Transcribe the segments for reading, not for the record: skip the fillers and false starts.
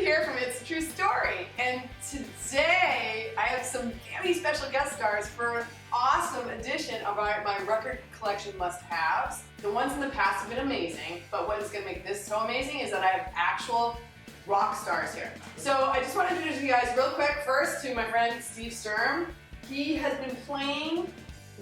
here from It's a True Story, and today I have some very special guest stars for an awesome edition of my record collection must-haves. The ones in the past have been amazing, but what is going to make this so amazing is that I have actual rock stars here. So I just want to introduce you guys real quick first to my friend Steve Sturm. He has been playing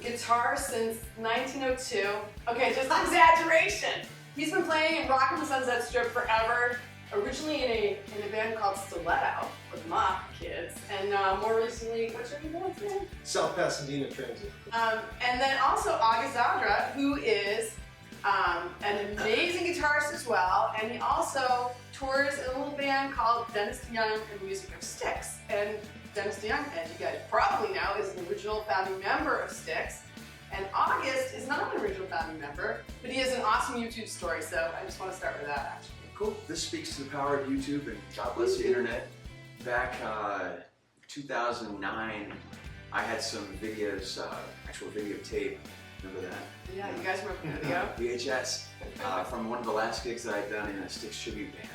guitar since 1902. Okay, just exaggeration. He's been playing and rocking the Sunset Strip forever. Originally in a band called Stiletto with my kids, and more recently, what's your band's name? South Pasadena Transit. And then also August Zadra, who is an amazing guitarist as well, and he also tours in a little band called Dennis DeYoung and the Music of Styx. And Dennis DeYoung, as you guys probably know, is an original founding member of Styx. And August is not an original founding member, but he has an awesome YouTube story, so I just want to start with that actually. Cool. This speaks to the power of YouTube and God bless the internet. Back 2009, I had some videos, actual videotape. Remember that? Yeah, you guys remember the video? VHS from one of the last gigs that I'd done in a Styx tribute band.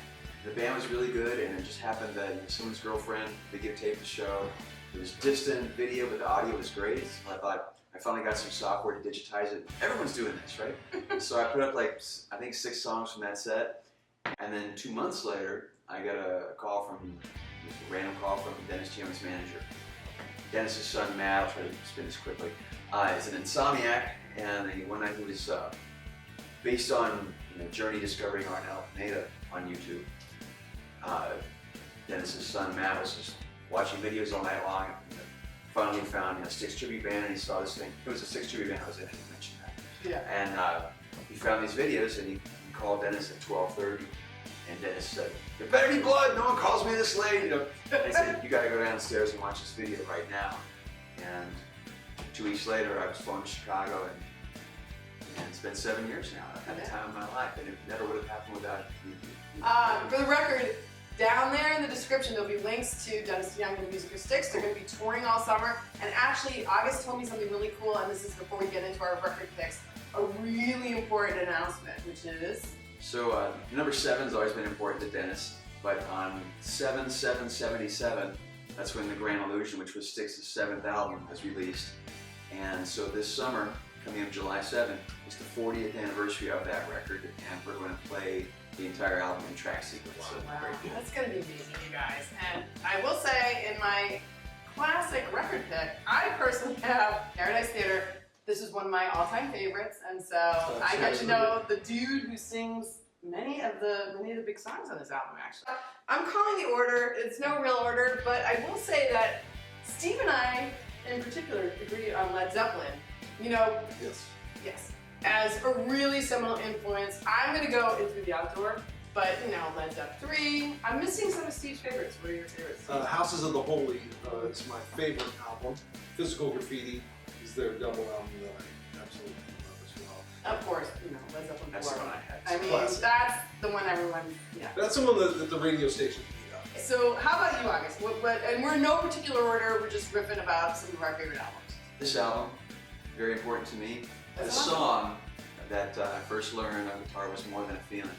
The band was really good, and it just happened that someone's girlfriend videotaped the show. It was distant video, but the audio was great. So I thought I finally got some software to digitize it. Everyone's doing this, right? So I put up like I think 6 songs from that set. And then 2 months later, I got a call from, a random call from Dennis DeYoung's manager. Dennis's son, Matt, I'll try to spin this quickly, is an insomniac, and one night he was based on Journey discovering Arnel Pineda on YouTube. Dennis's son, Matt, was just watching videos all night long, and finally found a Styx tribute band, and he saw this thing. It was a Styx tribute band I was in, I didn't mention that. Yeah. And he found these videos, and he called Dennis at 12:30, and Dennis said, "There better be blood, no one calls me this late." And I said, "You gotta go downstairs and watch this video right now." And 2 weeks later, I was flown to Chicago, and it's been 7 years now. I've had the time of my life, and it never would have happened without you. For the record, down there in the description, there'll be links to Dennis DeYoung and the Music of Styx. They're going to be touring all summer, and actually, August told me something really cool, and this is before we get into our record picks. A really important announcement, which is? So number 7's always been important to Dennis, but on 7/7/77, that's when The Grand Illusion, which was Styx's 7th album, was released. And so this summer, coming up July 7th, is the 40th anniversary of that record, and we're going to play the entire album in track sequence. Wow, So very good. That's going to be amazing, you guys. And I will say, in my classic record pick, I personally have Paradise Theater. This is one of my all-time favorites, and so I get to know the dude who sings many of the big songs on this album, actually. I'm calling the order. It's no real order, but I will say that Steve and I, in particular, agree on Led Zeppelin. Yes, as a really seminal influence. I'm going to go into the outdoor, but Led Zeppelin 3. I'm missing some of Steve's favorites. What are your favorites? Houses of the Holy is my favorite album. Physical Graffiti is their double album that I absolutely love as well. Of course, Led Zeppelin IV. That's the one I had. I mean, Classic. that's the one everyone, That's the one that the radio station beat up. So how about you, August? And we're in no particular order, we're just riffing about some of our favorite albums. This album, very important to me. The That's awesome. song that I first learned on guitar was More Than a Feeling,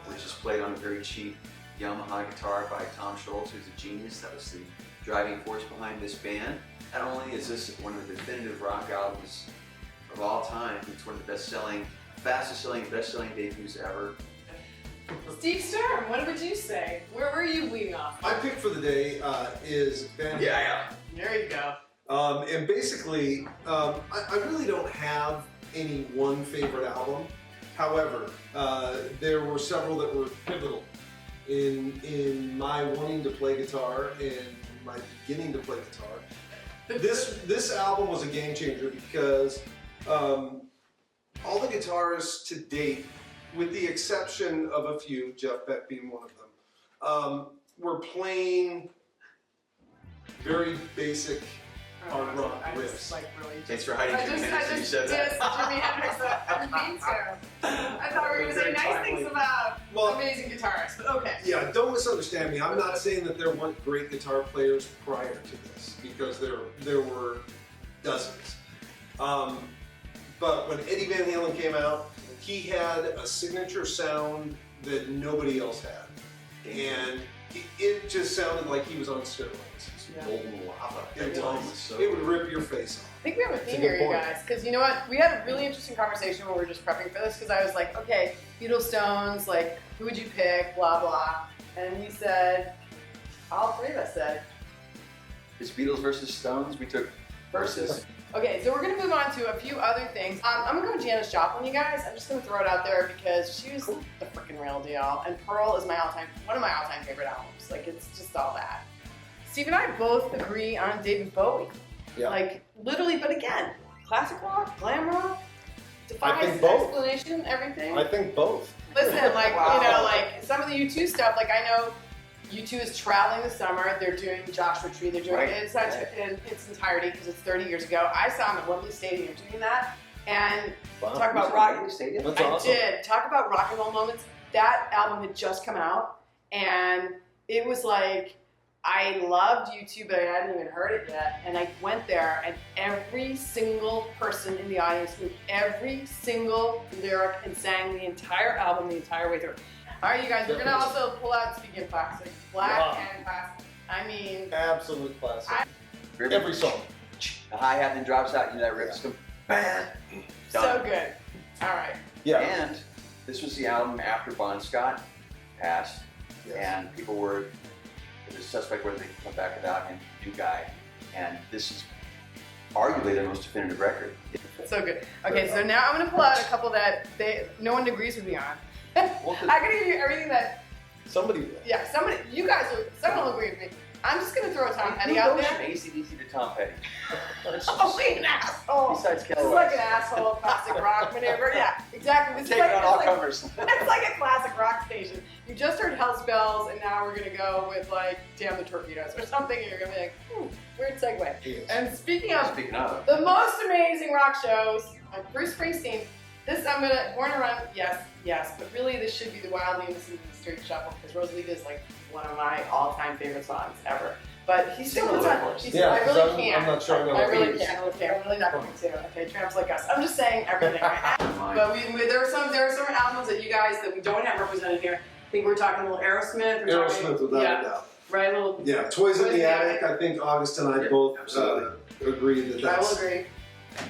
which is played on a very cheap Yamaha guitar by Tom Scholz, who's a genius. That was the driving force behind this band. Not only is this one of the definitive rock albums of all time, it's one of the best-selling, fastest-selling, best-selling debuts ever. Steve Sturm, what would you say? Where were you leading off? My pick for the day is Band. Yeah. There you go. And basically, I really don't have any one favorite album. However, there were several that were pivotal in my wanting to play guitar and my beginning to play guitar. This album was a game changer because all the guitarists to date, with the exception of a few, Jeff Beck being one of them, were playing very basic hard rock riffs. Thanks for hiding 2 minutes when you said that. Jimi Hendrix, I didn't mean to. I thought we were going to say nice things about amazing guitarists, but okay. Yeah, don't misunderstand me. I'm not saying that there weren't great guitar players prior to this, because there were dozens. But when Eddie Van Halen came out, he had a signature sound that nobody else had. And it just sounded like he was on steroids. Yeah. Molten lava. It That was. was so It would rip your face off. I think we have a That's a theme good here, you point. guys, because you know what? We had a really interesting conversation when we were just prepping for this, because I was like, okay, Beatles, Stones, like, who would you pick, blah, blah. And we said, all three of us said, It's Beatles versus Stones. We took versus. okay, so we're going to move on to a few other things. I'm going to go with Janis Joplin, you guys. I'm just going to throw it out there because she was the freaking real deal. And Pearl is one of my all-time favorite albums. Like, it's just all that. Steve and I both agree on David Bowie. Yeah. Like, literally, but again, classic rock, glam rock, defies think both. explanation, everything. I think both. Listen, like, Wow. you know, like, some of the U2 stuff, like, I know U2 is traveling this summer. They're doing Joshua Tree. They're doing Right. it in its entirety because it's 30 years ago. I saw them at Wembley Stadium doing that. And Wow. talk about rock. Stadium. That's I awesome. did. Talk about rock and roll moments. That album had just come out, and it was like, I loved U2, but I hadn't even heard it yet. And I went there, and every single person in the audience knew every single lyric and sang the entire album the entire way through. All right, you guys, we're going to also pull out, speaking of classic, Black Wow. and Classic. I mean, Absolute classic. I- Every song. The hi-hat then drops out, you know, that rips them. Bam! so Done. good. All right. Yeah. And this was the album after Bon Scott passed, Yes. and people were, it was suspect whether they could come back without him, new guy. And this is arguably their most definitive record. So good. Okay, so now I'm going to pull out a couple that no one agrees with me on. Well, I can give you everything that, Somebody will. yeah, someone will agree with me. I'm just gonna throw Tom Petty out Who goes there. from AC/DC to Tom Petty? Oh, wait, an asshole. Besides This is Calloway. like an asshole classic rock maneuver. Yeah, exactly. This is Taking like, on all it's comers. it's like a classic rock station. You just heard Hell's Bells, and now we're gonna go with like Damn the Torpedoes or something, and you're gonna be like, weird segue. Yes. And speaking of Speaking of, the most amazing rock shows, Bruce Springsteen. This I'm gonna Born to Run, yes, but really this should be the Wildly Innocent and the Straight Shuffle because Rosalita is like one of my all-time favorite songs ever. But he still Sing a puts little on. for us. He Yeah, I 'cause really I'm can't. not sure I know I the really lyrics. can't. Okay, I'm really not going to. Okay, tramps like us. I'm just saying everything right now. But there are some albums that you guys that we don't have represented here. I think we're talking a little Aerosmith. We're talking, Aerosmith, without yeah, a doubt. right. A little. Yeah, Toys in the Attic. I think August and I Yeah, both absolutely. agree that I will that's agree.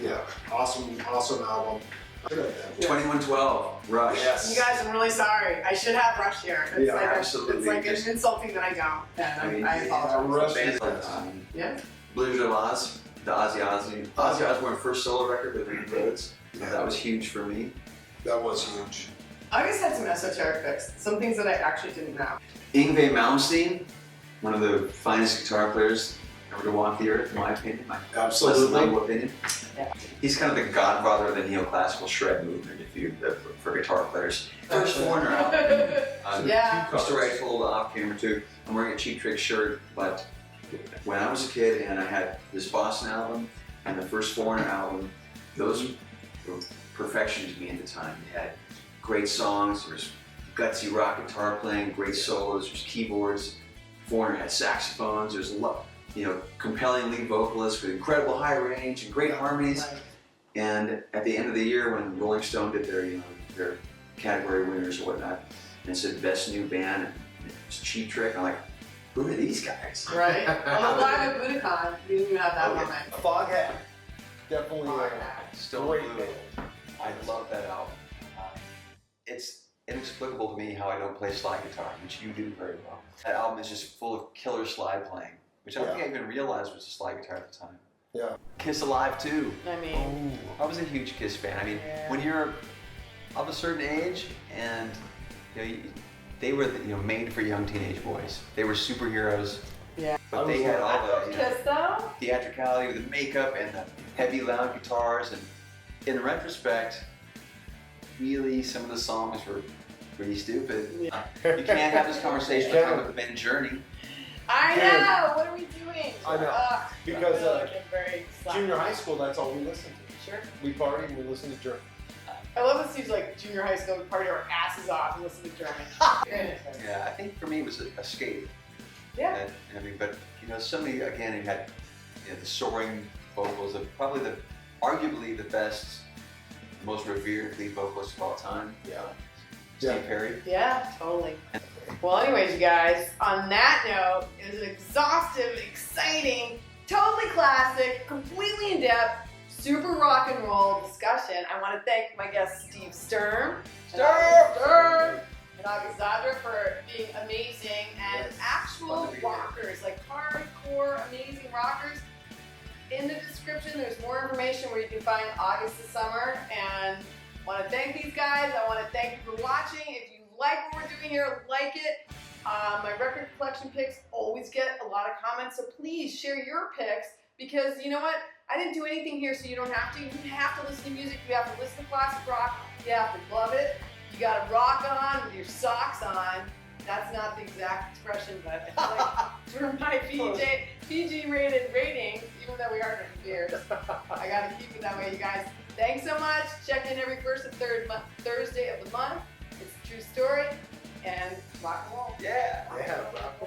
yeah, awesome album. I got that. 2112, Rush. Yes. You guys, I'm really sorry. I should have Rush here. It's Yeah, like absolutely. It's like it's insulting that I don't. And I apologize. Rush Band is like, best. Yeah. Blizzard of Oz, the Ozzy Osbourne first solo record with Randy Rhoads. That was huge for me. That was huge. August had some esoteric picks. Some things that I actually didn't know. Yngwie Malmsteen, one of the finest guitar players ever to walk the earth, in my opinion. My Absolutely. less than humble opinion. Yeah. He's kind of the godfather of the neoclassical shred movement, if you for guitar players. First Foreigner album. Yeah. Mr. Right told off camera too. I'm wearing a Cheap Trick shirt, but when I was a kid and I had this Boston album and the first Foreigner album, those were perfection to me at the time. They had great songs, there was gutsy rock guitar playing, great solos, there's keyboards. Foreigner had saxophones, there's compelling lead vocalists with incredible high range and great harmonies. And at the end of the year, when Rolling Stone did their category winners or whatnot, and it said best new band, and it was Cheap Trick, I'm like, who are these guys? Right. Although live at Budokan, we didn't even have that Oh, yeah. moment. Foghat. Definitely Still great blue. band. I love that album. It's inexplicable to me how I don't play slide guitar, which you do very well. That album is just full of killer slide playing, which I don't think I even realized was a slide guitar at the time. Yeah. Kiss Alive too. I mean, I was a huge Kiss fan. I mean, Yeah. when you're of a certain age and they were made for young teenage boys. They were superheroes. Yeah. But they had all the Kiss though. theatricality with the makeup and the heavy loud guitars, and in retrospect, really some of the songs were pretty stupid. Yeah. You can't have this conversation with the band Journey. I know. What are we doing? I know. Because, I feel like I'm very slack. Junior high school, that's all we listened to. Sure. We partied and we listened to Journey. I love it seems like junior high school, we party our asses off and listen to German. Yeah, I think for me it was Escape. Yeah. And, I mean, but somebody again who had the soaring vocals of probably arguably the best, most revered lead vocalist of all time. Yeah. Steve Perry. Yeah, totally. Well, anyways, you guys, on that note, it was an exhaustive, exciting, totally classic, completely in-depth, super rock and roll discussion. I want to thank my guest, Steve Sturm. Sturm! And Alexandra for being amazing and actual rockers, like hardcore, amazing rockers. In the description, there's more information where you can find August the Summer. And I want to thank these guys. I want to thank you for watching. If you like what we're doing here, like it. My record collection picks always get a lot of comments, so please share your picks because you know what? I didn't do anything here, so you don't have to. You have to listen to music. You have to listen to classic rock. You have to love it. You got to rock on with your socks on. That's not the exact expression, but I feel like for my PG-rated ratings, even though we are drinking beers, I got to keep it that way, you guys. Thanks so much. Check in every first and third Thursday of the month. It's a true story and rock and roll. Yeah. Yeah, rock